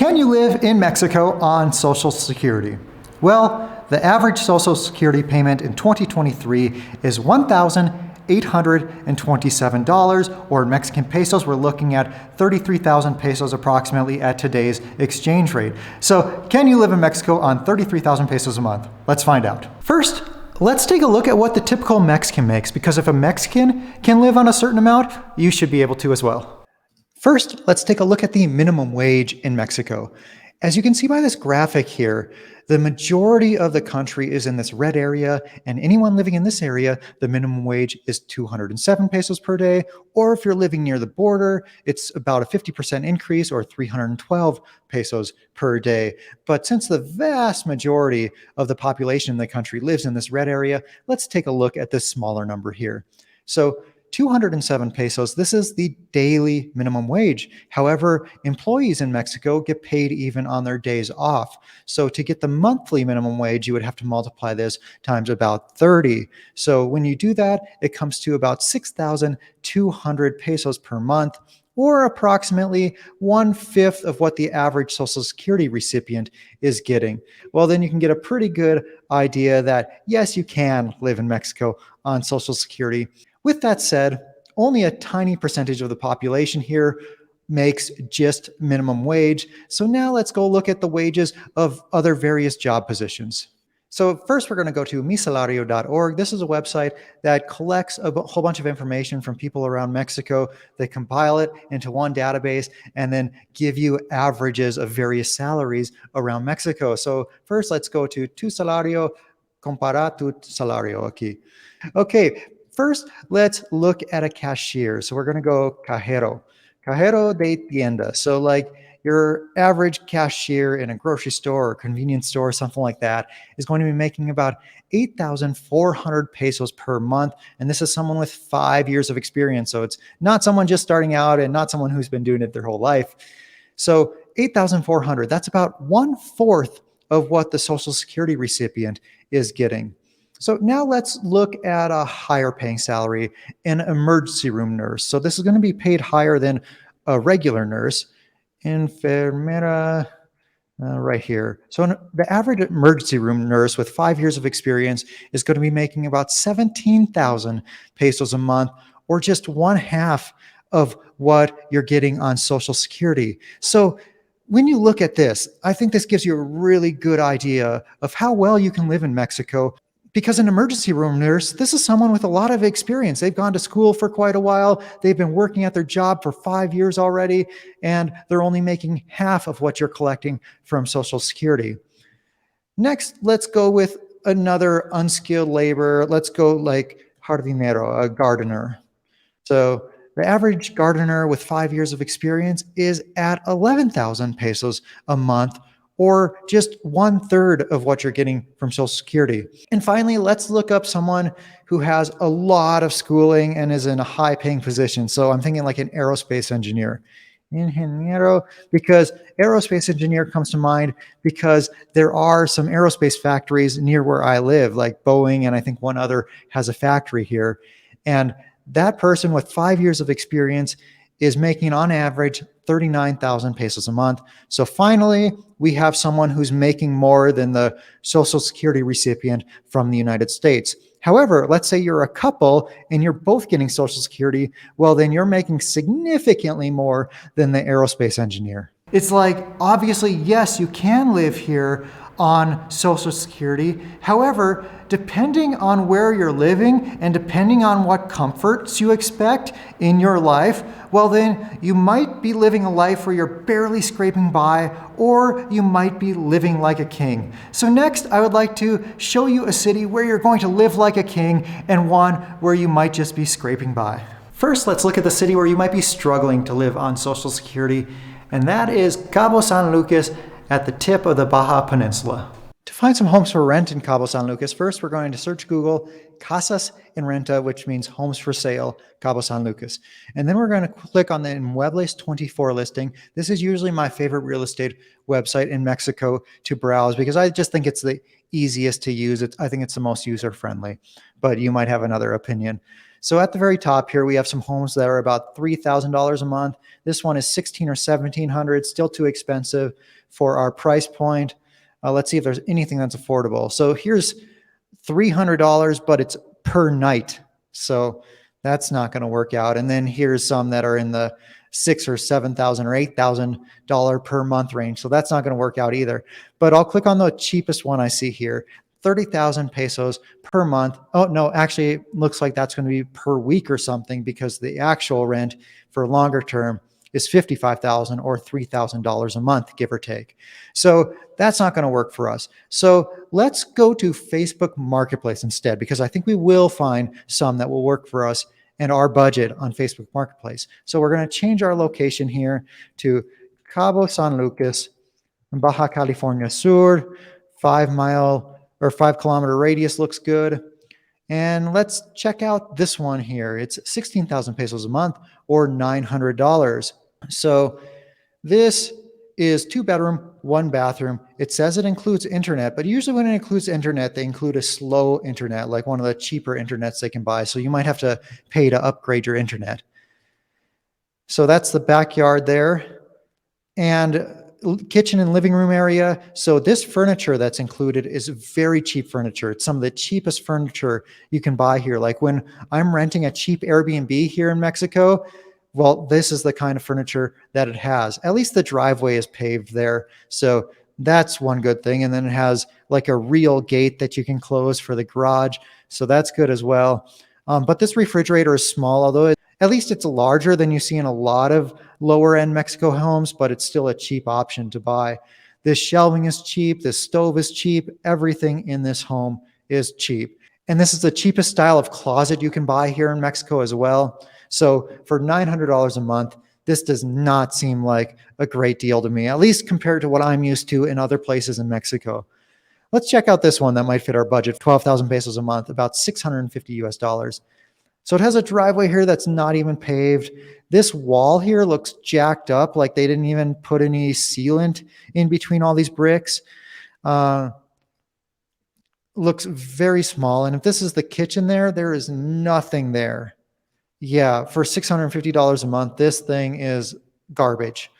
Can you live in Mexico on Social Security? Well, the average Social Security payment in 2023 is $1,827, or in Mexican pesos, we're looking at 33,000 pesos approximately at today's exchange rate. So, can you live in Mexico on 33,000 pesos a month? Let's find out. First, let's take a look at what the typical Mexican makes, because if a Mexican can live on a certain amount, you should be able to as well. First, let's take a look at the minimum wage in Mexico. As you can see by this graphic here, the majority of the country is in this red area, and anyone living in this area, the minimum wage is 207 pesos per day, or if you're living near the border, it's about a 50% increase, or 312 pesos per day. But since the vast majority of the population in the country lives in this red area, let's take a look at this smaller number here. So 207 pesos, this is the daily minimum wage. However, employees in Mexico get paid even on their days off. So to get the monthly minimum wage, you would have to multiply this times about 30. So when you do that, it comes to about 6,200 pesos per month, or approximately 1/5 of what the average Social Security recipient is getting. Well, then you can get a pretty good idea that yes, you can live in Mexico on Social Security. With that said, only a tiny percentage of the population here makes just minimum wage. So now let's go look at the wages of other various job positions. So first we're going to go to misalario.org. This is a website that collects a whole bunch of information from people around Mexico. They compile it into one database and then give you averages of various salaries around Mexico. So first let's go to tu salario, compara tu salario aquí. Okay. First, let's look at a cashier. So we're going to go cajero de tienda. So like your average cashier in a grocery store or convenience store, something like that, is going to be making about 8,400 pesos per month. And this is someone with 5 years of experience. So it's not someone just starting out and not someone who's been doing it their whole life. So 8,400, that's about 1/4 of what the Social Security recipient is getting. So now let's look at a higher paying salary, an emergency room nurse. So this is going to be paid higher than a regular nurse. Enfermera, right here. So the average emergency room nurse with 5 years of experience is going to be making about 17,000 pesos a month, or just 1/2 of what you're getting on Social Security. So when you look at this, I think this gives you a really good idea of how well you can live in Mexico. Because an emergency room nurse, this is someone with a lot of experience. They've gone to school for quite a while. They've been working at their job for 5 years already, and they're only making 1/2 of what you're collecting from Social Security. Next, let's go with another unskilled labor. Let's go like jardinero, a gardener. So the average gardener with 5 years of experience is at 11,000 pesos a month, or just 1/3 of what you're getting from Social Security. And finally, let's look up someone who has a lot of schooling and is in a high paying position. So I'm thinking like an aerospace engineer. Ingeniero, because aerospace engineer comes to mind because there are some aerospace factories near where I live, like Boeing, and I think one other has a factory here. And that person with 5 years of experience is making on average 39,000 pesos a month. So finally, we have someone who's making more than the Social Security recipient from the United States. However, let's say you're a couple and you're both getting Social Security, well, then you're making significantly more than the aerospace engineer. It's like, obviously, yes, you can live here on Social Security. However, depending on where you're living and depending on what comforts you expect in your life, well, then you might be living a life where you're barely scraping by, or you might be living like a king. So next, I would like to show you a city where you're going to live like a king and one where you might just be scraping by. First, let's look at the city where you might be struggling to live on Social Security, and that is Cabo San Lucas at the tip of the Baja Peninsula. To find some homes for rent in Cabo San Lucas, first we're going to search Google Casas en Renta, which means homes for sale, Cabo San Lucas. And then we're going to click on the Inmuebles 24 listing. This is usually my favorite real estate website in Mexico to browse because I just think it's the easiest to use. I think it's the most user-friendly, but you might have another opinion. So at the very top here, we have some homes that are about $3,000 a month. This one is $1,600 or $1,700, still too expensive for our price point. Let's see if there's anything that's affordable. So here's $300, but it's per night. So that's not going to work out. And then here's some that are in the $6,000 or $7,000 or $8,000 per month range. So that's not going to work out either. But I'll click on the cheapest one I see here, 30,000 pesos per month. Oh, no, actually, it looks like that's going to be per week or something, because the actual rent for longer term is 55,000 or $3,000 a month, give or take. So that's not going to work for us. So let's go to Facebook Marketplace instead, because I think we will find some that will work for us and our budget on Facebook Marketplace. So we're going to change our location here to Cabo San Lucas, Baja California Sur. 5-mile or 5-kilometer radius looks good. And let's check out this one here. It's 16,000 pesos a month or $900. So this is 2-bedroom, 1-bathroom. It says it includes internet, but usually when it includes internet, they include a slow internet, like one of the cheaper internets they can buy. So you might have to pay to upgrade your internet. So that's the backyard there. And kitchen and living room area. So this furniture that's included is very cheap furniture. It's some of the cheapest furniture you can buy here. Like when I'm renting a cheap Airbnb here in Mexico, well, this is the kind of furniture that it has. At least the driveway is paved there. So that's one good thing. And then it has like a real gate that you can close for the garage. So that's good as well. But this refrigerator is small, although at least it's larger than you see in a lot of lower end Mexico homes, but it's still a cheap option to buy. This shelving is cheap. This stove is cheap. Everything in this home is cheap. And this is the cheapest style of closet you can buy here in Mexico as well. So for $900 a month, this does not seem like a great deal to me, at least compared to what I'm used to in other places in Mexico. Let's check out this one that might fit our budget, 12,000 pesos a month, about $650. So it has a driveway here that's not even paved. This wall here looks jacked up, like they didn't even put any sealant in between all these bricks. Looks very small. And if this is the kitchen there is nothing there. Yeah, for $650 a month, this thing is garbage.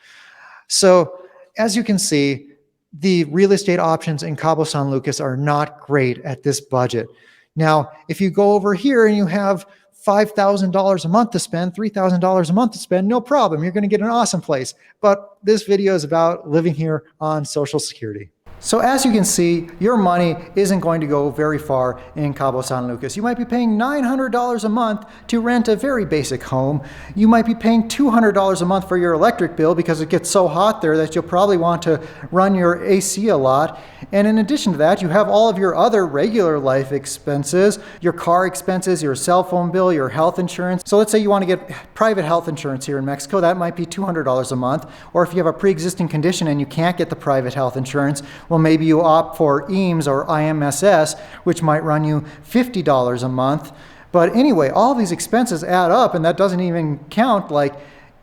So as you can see, the real estate options in Cabo San Lucas are not great at this budget. Now, if you go over here and you have $5,000 a month to spend, $3,000 a month to spend, no problem. You're going to get an awesome place. But this video is about living here on Social Security. So as you can see, your money isn't going to go very far in Cabo San Lucas. You might be paying $900 a month to rent a very basic home. You might be paying $200 a month for your electric bill because it gets so hot there that you'll probably want to run your AC a lot. And in addition to that, you have all of your other regular life expenses, your car expenses, your cell phone bill, your health insurance. So let's say you want to get private health insurance here in Mexico. That might be $200 a month. Or if you have a pre-existing condition and you can't get the private health insurance, well, maybe you opt for EAMS or IMSS, which might run you $50 a month. But anyway, all these expenses add up, and that doesn't even count like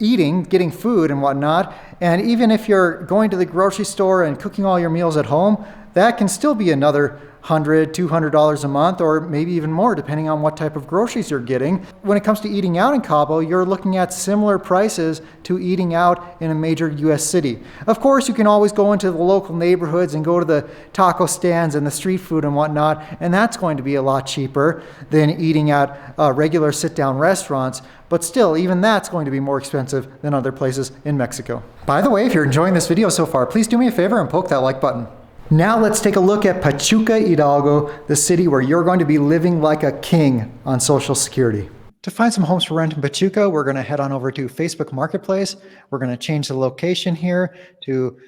eating, getting food and whatnot. And even if you're going to the grocery store and cooking all your meals at home, that can still be another $100, $200 a month, or maybe even more, depending on what type of groceries you're getting. When it comes to eating out in Cabo, you're looking at similar prices to eating out in a major U.S. city. Of course, you can always go into the local neighborhoods and go to the taco stands and the street food and whatnot, and that's going to be a lot cheaper than eating at regular sit-down restaurants. But still, even that's going to be more expensive than other places in Mexico. By the way, if you're enjoying this video so far, please do me a favor and poke that like button. Now let's take a look at Pachuca, Hidalgo, the city where you're going to be living like a king on Social Security. To find some homes for rent in Pachuca, we're going to head on over to Facebook Marketplace. We're going to change the location here to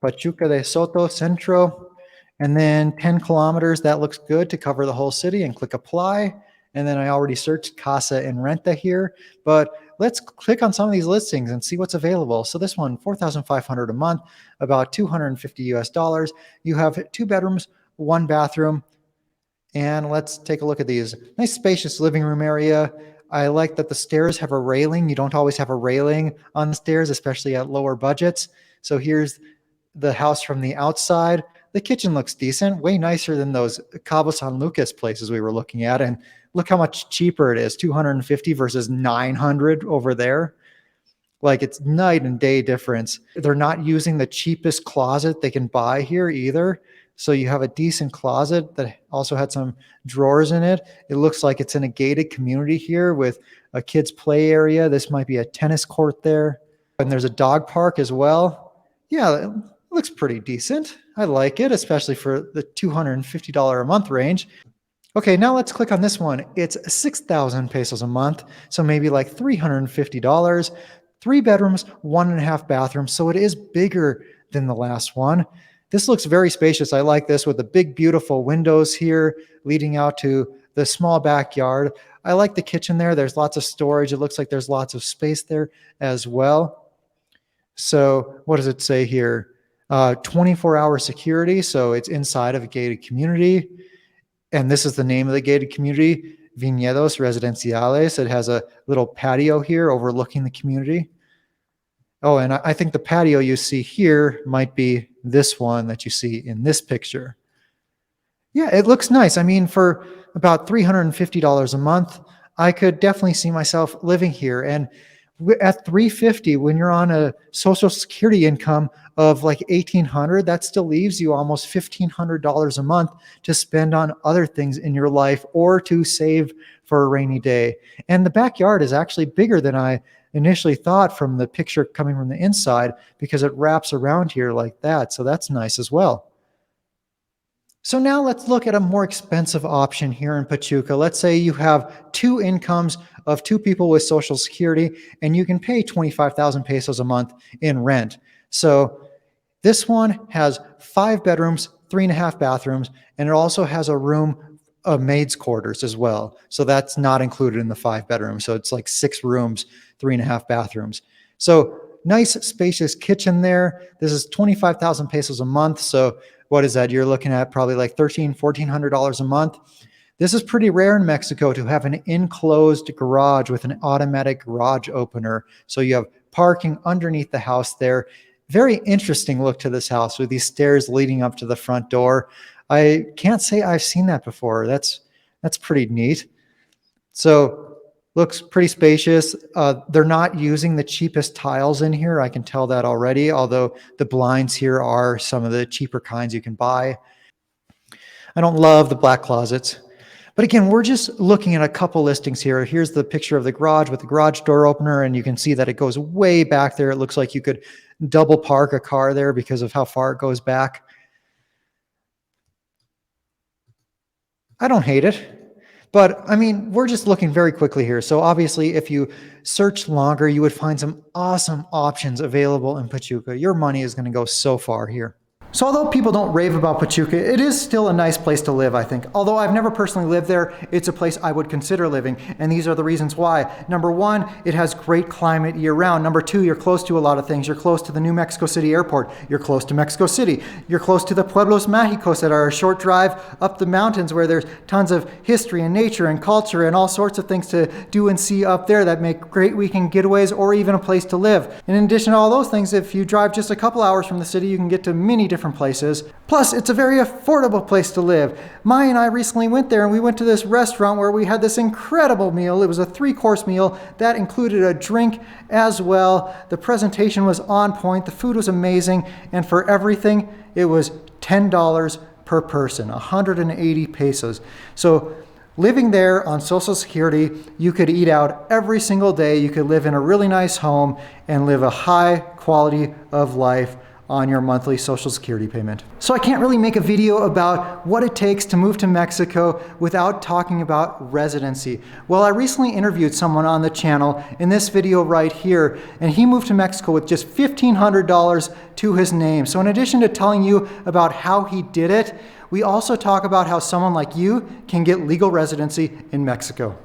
Pachuca de Soto Centro. And then 10 kilometers, that looks good to cover the whole city, and click apply. And then I already searched Casa and Renta here, but let's click on some of these listings and see what's available. So this one, $4,500 a month, about $250. You have 2 bedrooms, 1 bathroom. And let's take a look at these. Nice spacious living room area. I like that the stairs have a railing. You don't always have a railing on the stairs, especially at lower budgets. So here's the house from the outside. the kitchen looks decent, way nicer than those Cabo San Lucas places we were looking at. And look how much cheaper it is, 250 versus 900 over there. Like, it's night and day difference. They're not using the cheapest closet they can buy here either. So you have a decent closet that also had some drawers in it. It looks like it's in a gated community here with a kids' play area. This might be a tennis court there. And there's a dog park as well. Yeah, it looks pretty decent. I like it, especially for the $250 a month range. Okay, now let's click on this one. It's 6,000 pesos a month, so maybe like $350. 3 bedrooms, 1.5 bathrooms, so it is bigger than the last one. This looks very spacious. I like this with the big, beautiful windows here leading out to the small backyard. I like the kitchen there. There's lots of storage. It looks like there's lots of space there as well. So what does it say here? 24-hour security, so it's inside of a gated community. And this is the name of the gated community, Viñedos Residenciales. It has a little patio here overlooking the community. Oh, and I think the patio you see here might be this one that you see in this picture. Yeah, it looks nice. I mean, for about $350 a month, I could definitely see myself living here. And at $350, when you're on a Social Security income of like $1,800, that still leaves you almost $1,500 a month to spend on other things in your life or to save for a rainy day. And the backyard is actually bigger than I initially thought from the picture coming from the inside, because it wraps around here like that. So that's nice as well. So now let's look at a more expensive option here in Pachuca. Let's say you have 2 incomes of 2 people with Social Security, and you can pay 25,000 pesos a month in rent. So this one has 5 bedrooms, 3.5 bathrooms, and it also has a room of maid's quarters as well. So that's not included in the 5 bedrooms. So it's like 6 rooms, 3.5 bathrooms. So nice spacious kitchen there. This is 25,000 pesos a month. So what is that? You're looking at probably like $1,400 a month. This is pretty rare in Mexico to have an enclosed garage with an automatic garage opener. So you have parking underneath the house there. Very interesting look to this house with these stairs leading up to the front door. I can't say I've seen that before. That's pretty neat. So looks pretty spacious. They're not using the cheapest tiles in here. I can tell that already, although the blinds here are some of the cheaper kinds you can buy. I don't love the black closets. But again, we're just looking at a couple listings here. Here's the picture of the garage with the garage door opener, and you can see that it goes way back there. It looks like you could double park a car there because of how far it goes back. I don't hate it. But I mean, we're just looking very quickly here. So obviously, if you search longer, you would find some awesome options available in Pachuca. Your money is going to go so far here. So although people don't rave about Pachuca, it is still a nice place to live, I think. Although I've never personally lived there, it's a place I would consider living, and these are the reasons why. Number 1, it has great climate year-round. Number 2, you're close to a lot of things. You're close to the New Mexico City airport. You're close to Mexico City. You're close to the Pueblos Mágicos that are a short drive up the mountains where there's tons of history and nature and culture and all sorts of things to do and see up there that make great weekend getaways or even a place to live. And in addition to all those things, if you drive just a couple hours from the city, you can get to many different places. Plus, it's a very affordable place to live. Maya and I recently went there, and we went to this restaurant where we had this incredible meal. It was a 3-course meal that included a drink as well. The presentation was on point. The food was amazing. And for everything, it was $10 per person, 180 pesos. So living there on Social Security, you could eat out every single day. You could live in a really nice home and live a high quality of life on your monthly Social Security payment. So I can't really make a video about what it takes to move to Mexico without talking about residency. Well, I recently interviewed someone on the channel in this video right here, and he moved to Mexico with just $1,500 to his name. So in addition to telling you about how he did it, we also talk about how someone like you can get legal residency in Mexico.